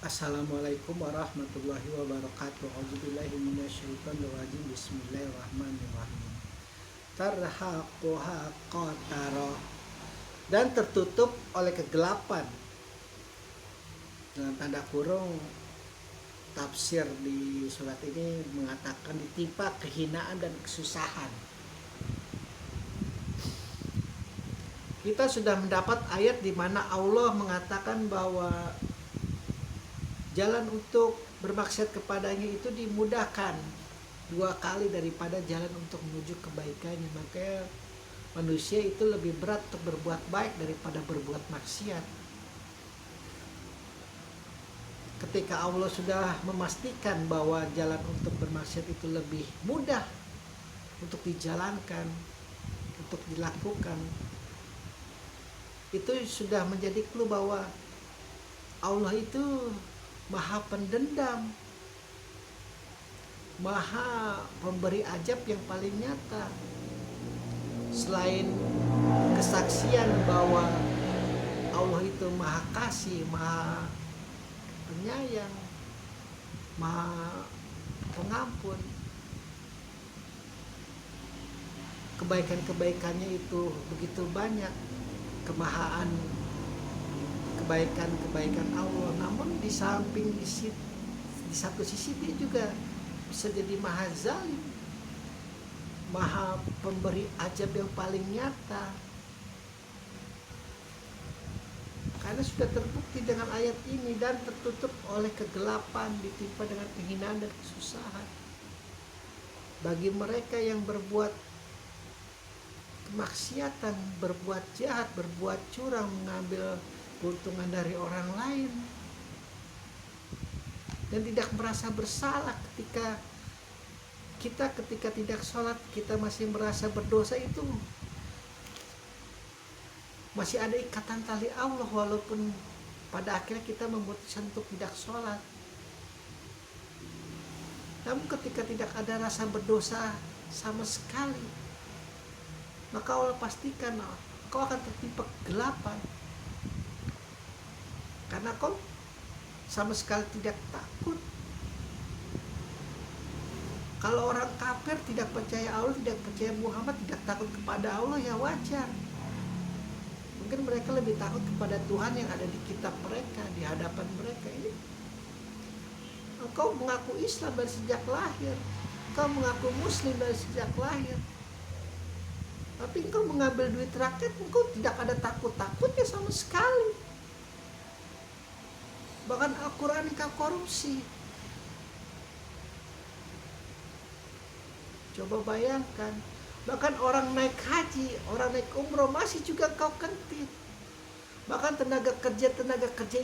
Assalamualaikum warahmatullahi wabarakatuh. A'udzubillahi minasyaitonirrajim. Bismillahirrahmanirrahim. Tarhaquha qatara, dan tertutup oleh kegelapan. Dengan tanda kurung, tafsir di surat ini mengatakan ditimpa kehinaan dan kesusahan. Kita sudah mendapat ayat di mana Allah mengatakan bahwa jalan untuk bermaksiat kepadanya itu dimudahkan 2 kali daripada jalan untuk menuju kebaikannya. Makanya manusia itu lebih berat untuk berbuat baik daripada berbuat maksiat. Ketika Allah sudah memastikan bahwa jalan untuk bermaksiat itu lebih mudah untuk dijalankan, untuk dilakukan, itu sudah menjadi clue bahwa Allah itu Maha pendendam, Maha pemberi ajab yang paling nyata. Selain kesaksian bahwa Allah itu Maha kasih, Maha penyayang, Maha pengampun, kebaikan-kebaikannya itu begitu banyak, kemahaan kebaikan-kebaikan Allah. Namun di samping di satu sisi dia juga bisa jadi maha zalim, maha pemberi ajab yang paling nyata. Karena sudah terbukti dengan ayat ini, dan tertutup oleh kegelapan, ditimpa dengan penghinaan dan kesusahan. Bagi mereka yang berbuat kemaksiatan, berbuat jahat, berbuat curang, mengambil keuntungan dari orang lain, dan tidak merasa bersalah ketika tidak sholat, kita masih merasa berdosa, itu masih ada ikatan tali Allah, walaupun pada akhirnya kita memutuskan untuk tidak sholat. Namun ketika tidak ada rasa berdosa sama sekali, maka Allah pastikan kau akan tertimpa kegelapan, karena kau sama sekali tidak takut. Kalau orang kafir tidak percaya Allah, tidak percaya Muhammad, tidak takut kepada Allah, ya wajar. Mungkin mereka lebih takut kepada Tuhan yang ada di kitab mereka, di hadapan mereka. Ini engkau mengaku Islam dari sejak lahir, engkau mengaku Muslim dari sejak lahir, tapi engkau mengambil duit rakyat, engkau tidak ada takut-takutnya sama sekali. Bahkan Al-Quran engkau korupsi. Coba bayangkan, bahkan orang naik haji, orang naik umroh masih juga engkau kentit. Bahkan tenaga kerja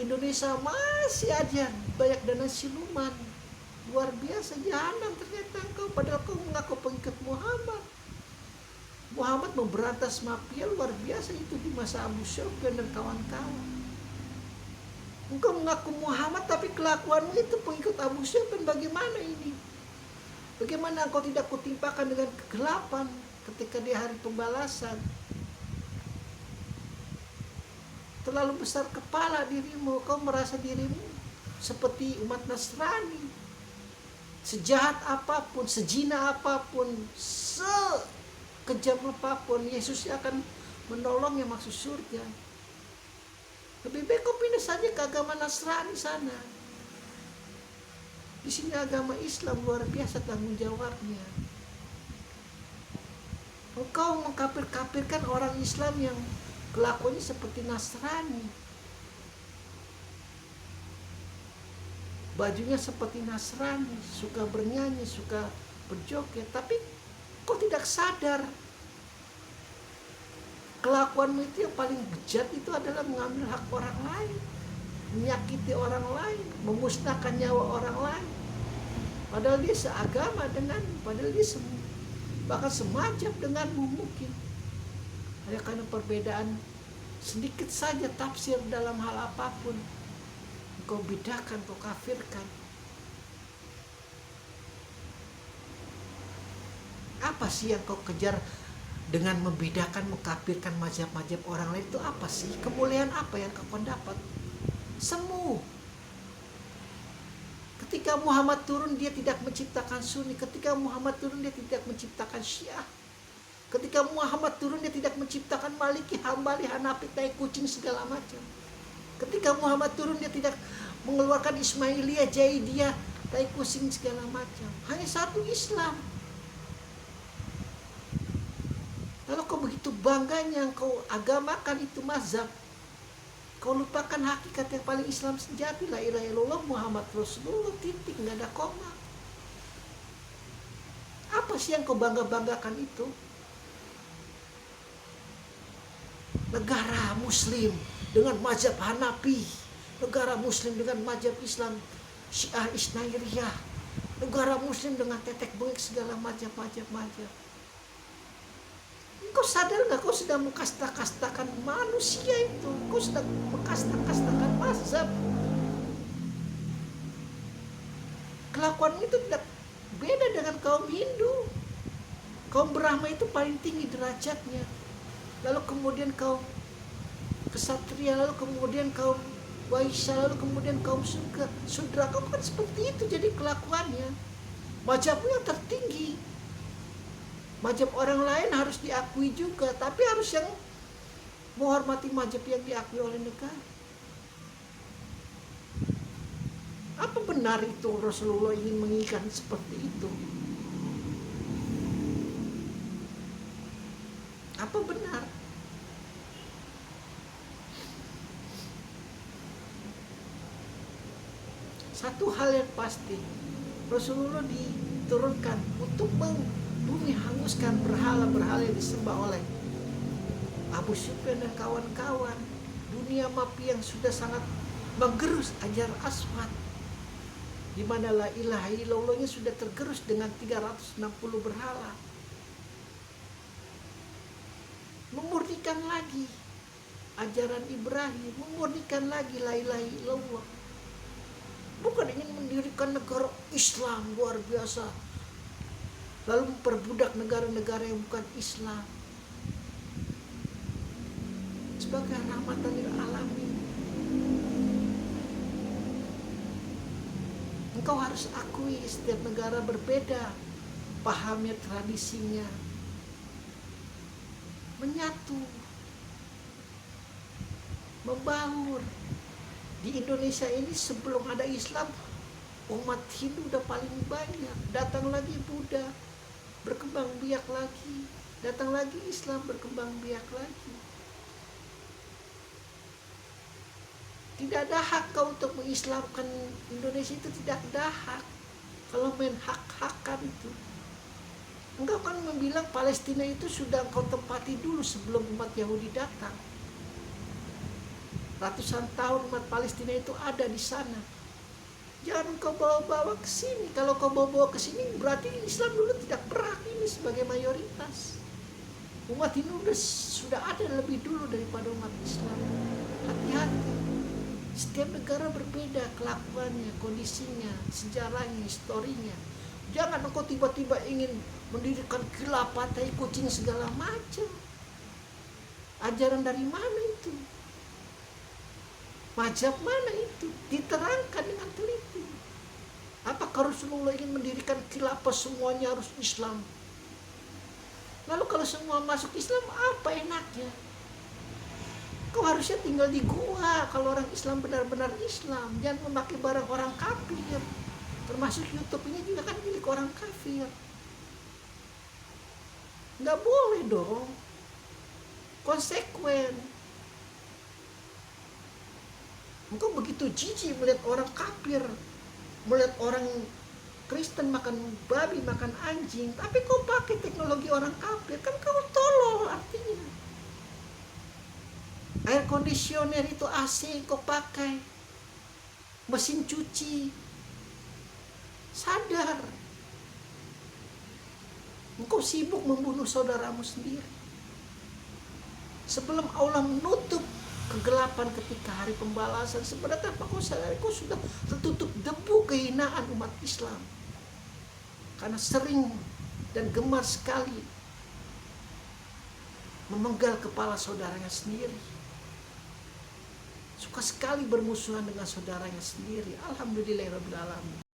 Indonesia masih aja banyak dana siluman. Luar biasa, jahanam ternyata engkau, padahal kau mengaku pengikut Muhammad. Muhammad memberantas mafia luar biasa itu di masa Abu Sufyan dan kawan-kawan. Engkau mengaku Muhammad tapi kelakuanmu itu pengikut Abu Sufyan. Bagaimana ini? Bagaimana engkau tidak kutimpakan dengan kegelapan ketika di hari pembalasan? Terlalu besar kepala dirimu, kau merasa dirimu seperti umat Nasrani. Sejahat apapun, sejina apapun, sekejam apapun, Yesus akan menolongnya masuk surga. Lebih baik kau pindah saja ke agama Nasrani sana. Di sini agama Islam luar biasa tanggung jawabnya. Engkau mengkafir-kafirkan orang Islam yang kelakuannya seperti Nasrani, bajunya seperti Nasrani, suka bernyanyi, suka berjoget, tapi kau tidak sadar kelakuanmu itu yang paling bejat itu adalah mengambil hak orang lain, menyakiti orang lain, memusnahkan nyawa orang lain. Padahal dia seagama denganmu, padahal dia bahkan semacam denganmu mungkin. Hanya karena perbedaan sedikit saja tafsir dalam hal apapun, engkau bedakan, engkau kafirkan. Apa sih yang kau kejar dengan membedakan, mengkafirkan mazhab-mazhab orang lain? Itu apa sih? Kemuliaan apa yang kau dapat? Semu. Ketika Muhammad turun, dia tidak menciptakan Sunni. Ketika Muhammad turun, dia tidak menciptakan Syiah. Ketika Muhammad turun, dia tidak menciptakan Maliki, Hambali, Hanafi, tai kucing segala macam. Ketika Muhammad turun, dia tidak mengeluarkan Ismailiyah, Jaidiyah, tai kucing segala macam. Hanya satu Islam. Lalu kau begitu bangganya kau agamakan itu mazhab, kau lupakan hakikat yang paling Islam sejati, la ilaha illallah Muhammad Rasulullah, titik, nggak ada koma. Apa sih yang kau bangga-banggakan itu? Negara Muslim dengan mazhab Hanafi, negara Muslim dengan mazhab Islam Syiah Isnairiyah, negara Muslim dengan tetek bengek segala mazhab. Kau sadar gak kau sedang mengkasta-kastakan manusia itu? Kau sedang mengkasta-kastakan mazhab. Kelakuan itu tidak beda dengan kaum Hindu. Kaum Brahma itu paling tinggi derajatnya. Lalu kemudian kaum Ksatria, lalu kemudian kaum Waisya, lalu kemudian kaum Sudra. Kau kan seperti itu jadi kelakuannya. Mazhabmu yang tertinggi. Mazhab orang lain harus diakui juga, tapi harus yang menghormati mazhab yang diakui oleh negara. Apa benar itu Rasulullah ingin menginginkan seperti itu? Apa benar? Satu hal yang pasti, Rasulullah diturunkan untuk bumi hanguskan berhala-berhala yang disembah oleh Abu Sufyan dan kawan-kawan. Dunia mapi yang sudah sangat menggerus Hajar Aswad, di mana la ilaha illallahnya sudah tergerus dengan 360 berhala. Memurnikan lagi ajaran Ibrahim, memurnikan lagi la ilaha illallah. Bukan ingin mendirikan negara Islam luar biasa, lalu memperbudak negara-negara yang bukan Islam sebagai rahmatan lil alamin. Engkau harus akui setiap negara berbeda pahamnya, tradisinya, menyatu, membangun. Di Indonesia ini sebelum ada Islam, umat Hindu udah paling banyak. Datang lagi Buddha, berkembang biak lagi. Datang lagi Islam, berkembang biak lagi. Tidak ada hak kau untuk mengislamkan Indonesia, itu tidak ada hak. Kalau main hak-hakan itu, engkau kan membilang Palestina itu sudah kau tempati dulu sebelum umat Yahudi datang. Ratusan tahun umat Palestina itu ada di sana. Jangan kau bawa-bawa ke sini. Kalau kau bawa-bawa ke sini, berarti Islam dulu tidak berhak ini sebagai mayoritas. Umat Hindu sudah ada lebih dulu daripada umat Islam. Hati-hati. Setiap negara berbeda kelakuannya, kondisinya, sejarahnya, historinya. Jangan engkau tiba-tiba ingin mendirikan khilafah tai kucing segala macam. Ajaran dari mana itu? Mazhab mana itu? Diterangkan dengan teliti. Apakah Rasulullah ingin mendirikan khilafah semuanya harus Islam? Lalu kalau semua masuk Islam, apa enaknya? Kau harusnya tinggal di gua kalau orang Islam benar-benar Islam. Jangan memakai barang orang kafir. Termasuk YouTube ini juga kan milik orang kafir. Nggak boleh dong. Konsekuen. Engkau begitu jijik melihat orang kafir, melihat orang Kristen makan babi, makan anjing, tapi kau pakai teknologi orang kafir, kan kau tolol artinya. Air kondisioner itu AC kau pakai, mesin cuci, sadar. Engkau sibuk membunuh saudaramu sendiri. Sebelum Allah menutup kegelapan ketika hari pembalasan, sebenarnya apa kau sadar? Kau sudah tertutup debu kehinaan umat Islam karena sering dan gemar sekali memenggal kepala saudaranya sendiri, suka sekali bermusuhan dengan saudaranya sendiri. Alhamdulillahirabbil alamin.